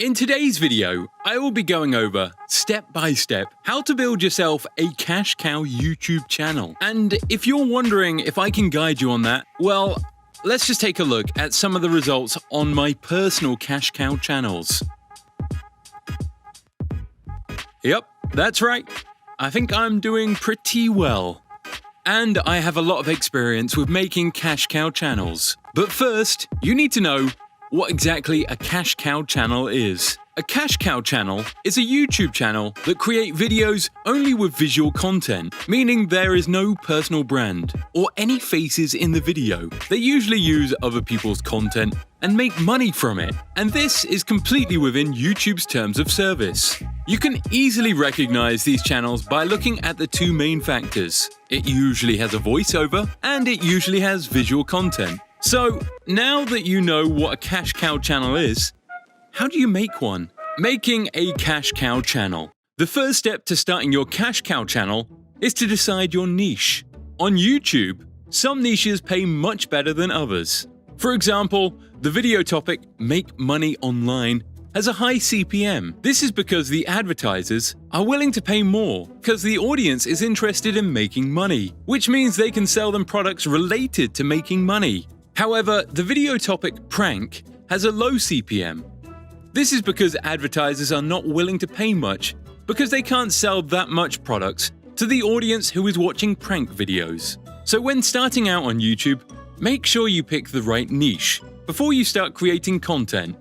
In today's video, I will be going over, step by step, how to build yourself a cash cow YouTube channel. And if you're wondering if I can guide you on that, well, let's just take a look at some of the results on my personal cash cow channels. Yep, that's right. I think I'm doing pretty well. And I have a lot of experience with making cash cow channels. But first, you need to know what exactly a cash cow channel is. A cash cow channel is a YouTube channel that create videos only with visual content, meaning there is no personal brand or any faces in the video. They usually use other people's content and make money from it, and this is completely within YouTube's terms of service. You can easily recognize these channels by looking at the two main factors. It usually has a voiceover and it usually has visual content. So, now that you know what a cash cow channel is, how do you make one? Making a cash cow channel. The first step to starting your cash cow channel is to decide your niche. On YouTube, some niches pay much better than others. For example, the video topic "Make Money Online" has a high CPM. This is because the advertisers are willing to pay more because the audience is interested in making money, which means they can sell them products related to making money. However, the video topic "Prank" has a low CPM. This is because advertisers are not willing to pay much because they can't sell that much products to the audience who is watching prank videos. So when starting out on YouTube, make sure you pick the right niche before you start creating content,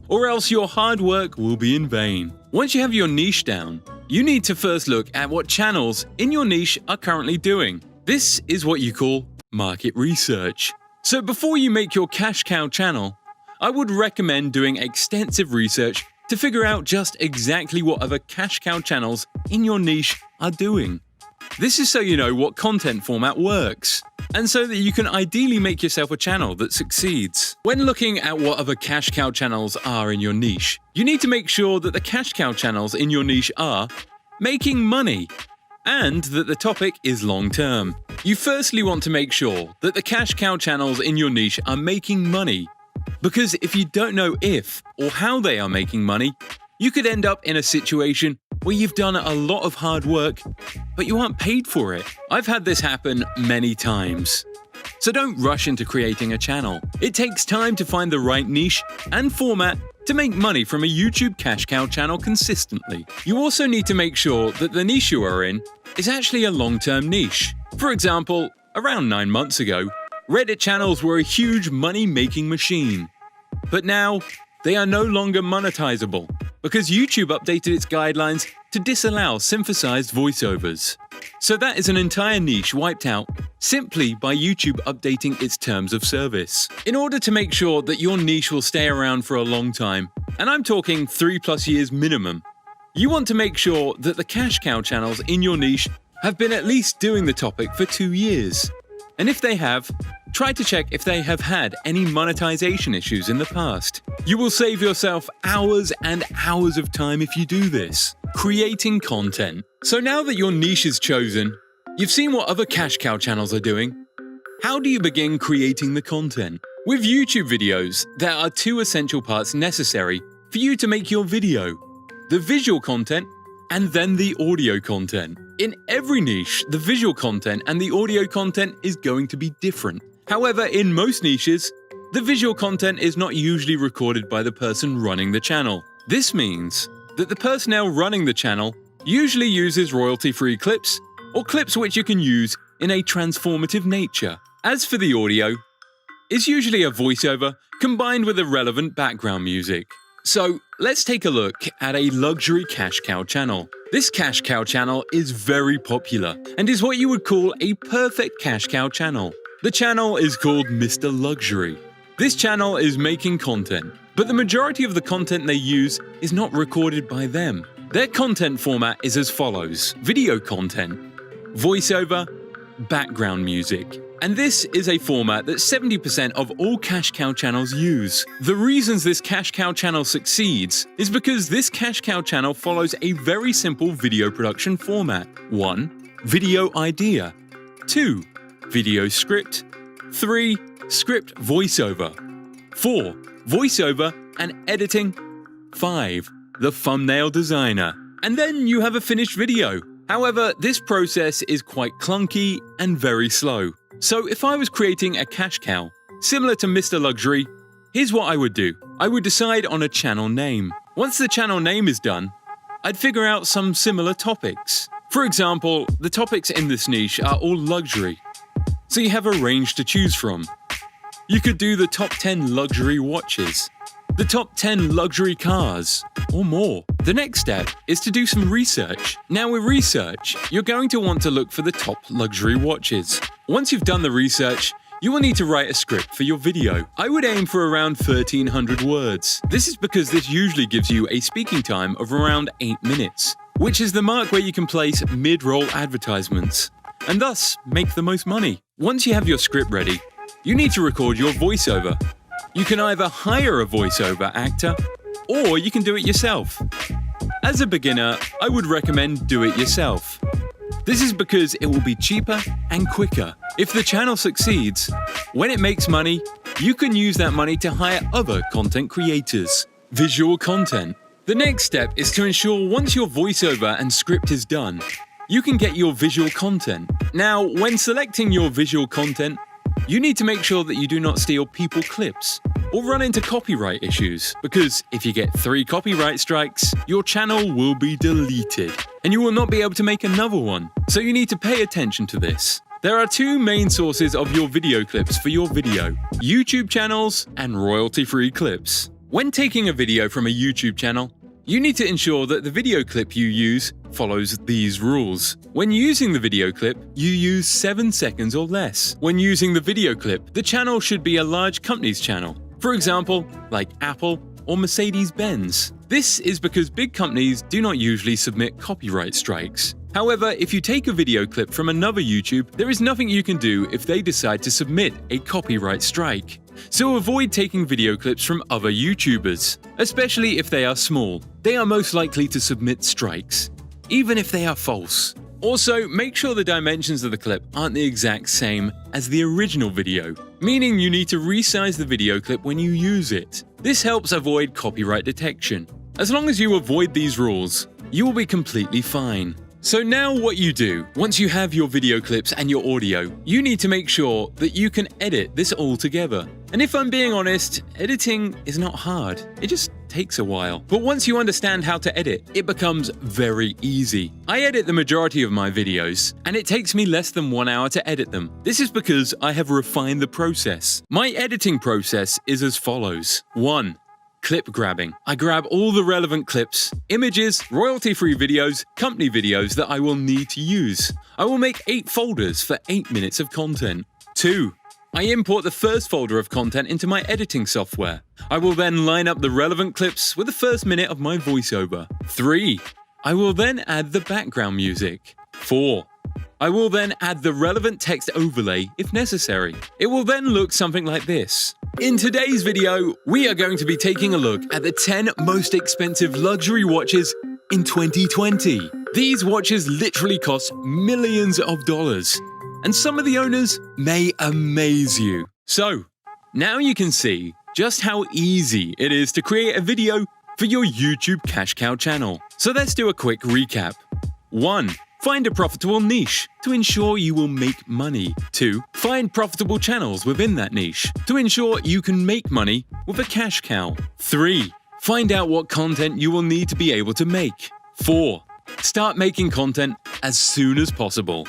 or else your hard work will be in vain. Once you have your niche down, you need to first look at what channels in your niche are currently doing. This is what you call market research. So before you make your cash cow channel, I would recommend doing extensive research to figure out just exactly what other cash cow channels in your niche are doing. This is so you know what content format works, and so that you can ideally make yourself a channel that succeeds. When looking at what other cash cow channels are in your niche, you need to make sure that the cash cow channels in your niche are making money, and that the topic is long-term. You firstly want to make sure that the cash cow channels in your niche are making money, because if you don't know if or how they are making money, you could end up in a situation where you've done a lot of hard work, but you aren't paid for it. I've had this happen many times. So don't rush into creating a channel. It takes time to find the right niche and format to make money from a YouTube cash cow channel consistently. You also need to make sure that the niche you are in is actually a long-term niche. For example, around 9 months ago, Reddit channels were a huge money-making machine. But now, they are no longer monetizable because YouTube updated its guidelines to disallow synthesized voiceovers. So that is an entire niche wiped out simply by YouTube updating its terms of service. In order to make sure that your niche will stay around for a long time, and I'm talking 3+ years minimum, you want to make sure that the cash cow channels in your niche have been at least doing the topic for 2 years. And if they have, try to check if they have had any monetization issues in the past. You will save yourself hours and hours of time if you do this. Creating content. So now that your niche is chosen, you've seen what other cash cow channels are doing. How do you begin creating the content? With YouTube videos, there are 2 essential parts necessary for you to make your video: the visual content and then the audio content. In every niche, the visual content and the audio content is going to be different. However, in most niches, the visual content is not usually recorded by the person running the channel. This means that the personnel running the channel usually uses royalty-free clips or clips which you can use in a transformative nature. As for the audio, it's usually a voiceover combined with a relevant background music. So let's take a look at a luxury cash cow channel. This cash cow channel is very popular and is what you would call a perfect cash cow channel. The channel is called Mr. Luxury. This channel is making content, but the majority of the content they use is not recorded by them. Their content format is as follows: video content, voiceover, background music. And this is a format that 70% of all cash cow channels use. The reasons this cash cow channel succeeds is because this cash cow channel follows a very simple video production format. 1. Video idea. 2. Video script. 3. Script voiceover. 4. Voiceover and editing. 5. The thumbnail designer. And then you have a finished video. However, this process is quite clunky and very slow. So if I was creating a cash cow, similar to Mr. Luxury, here's what I would do. I would decide on a channel name. Once the channel name is done, I'd figure out some similar topics. For example, the topics in this niche are all luxury, so you have a range to choose from. You could do the top 10 luxury watches, the top 10 luxury cars, or more. The next step is to do some research. Now with research, you're going to want to look for the top luxury watches. Once you've done the research, you will need to write a script for your video. I would aim for around 1,300 words. This is because this usually gives you a speaking time of around 8 minutes, which is the mark where you can place mid-roll advertisements, and thus make the most money. Once you have your script ready, you need to record your voiceover. You can either hire a voiceover actor, or you can do it yourself. As a beginner, I would recommend do it yourself. This is because it will be cheaper and quicker. If the channel succeeds, when it makes money, you can use that money to hire other content creators. Visual content. The next step is to ensure once your voiceover and script is done, you can get your visual content. Now, when selecting your visual content, you need to make sure that you do not steal people clips or run into copyright issues, because if you get 3 copyright strikes, your channel will be deleted and you will not be able to make another one. So you need to pay attention to this. There are 2 main sources of your video clips for your video: YouTube channels and royalty-free clips. When taking a video from a YouTube channel, you need to ensure that the video clip you use follows these rules. When using the video clip, you use 7 seconds or less. When using the video clip, the channel should be a large company's channel. For example, like Apple or Mercedes-Benz. This is because big companies do not usually submit copyright strikes. However, if you take a video clip from another YouTube, there is nothing you can do if they decide to submit a copyright strike. So avoid taking video clips from other YouTubers, especially if they are small. They are most likely to submit strikes, even if they are false. Also, make sure the dimensions of the clip aren't the exact same as the original video, meaning you need to resize the video clip when you use it. This helps avoid copyright detection. As long as you avoid these rules, you will be completely fine. So now what you do, once you have your video clips and your audio, you need to make sure that you can edit this all together. And if I'm being honest, editing is not hard. It just takes a while. But once you understand how to edit, it becomes very easy. I edit the majority of my videos, and it takes me less than 1 hour to edit them. This is because I have refined the process. My editing process is as follows. 1. Clip grabbing. I grab all the relevant clips, images, royalty-free videos, company videos that I will need to use. I will make 8 folders for 8 minutes of content. 2. I import the first folder of content into my editing software. I will then line up the relevant clips with the first minute of my voiceover. 3. I will then add the background music. 4. I will then add the relevant text overlay if necessary. It will then look something like this. In today's video, we are going to be taking a look at the 10 most expensive luxury watches in 2020. These watches literally cost millions of dollars, and some of the owners may amaze you. So, now you can see just how easy it is to create a video for your YouTube cash cow channel. So let's do a quick recap. 1. Find a profitable niche to ensure you will make money. 2. Find profitable channels within that niche to ensure you can make money with a cash cow. 3. Find out what content you will need to be able to make. 4. Start making content as soon as possible.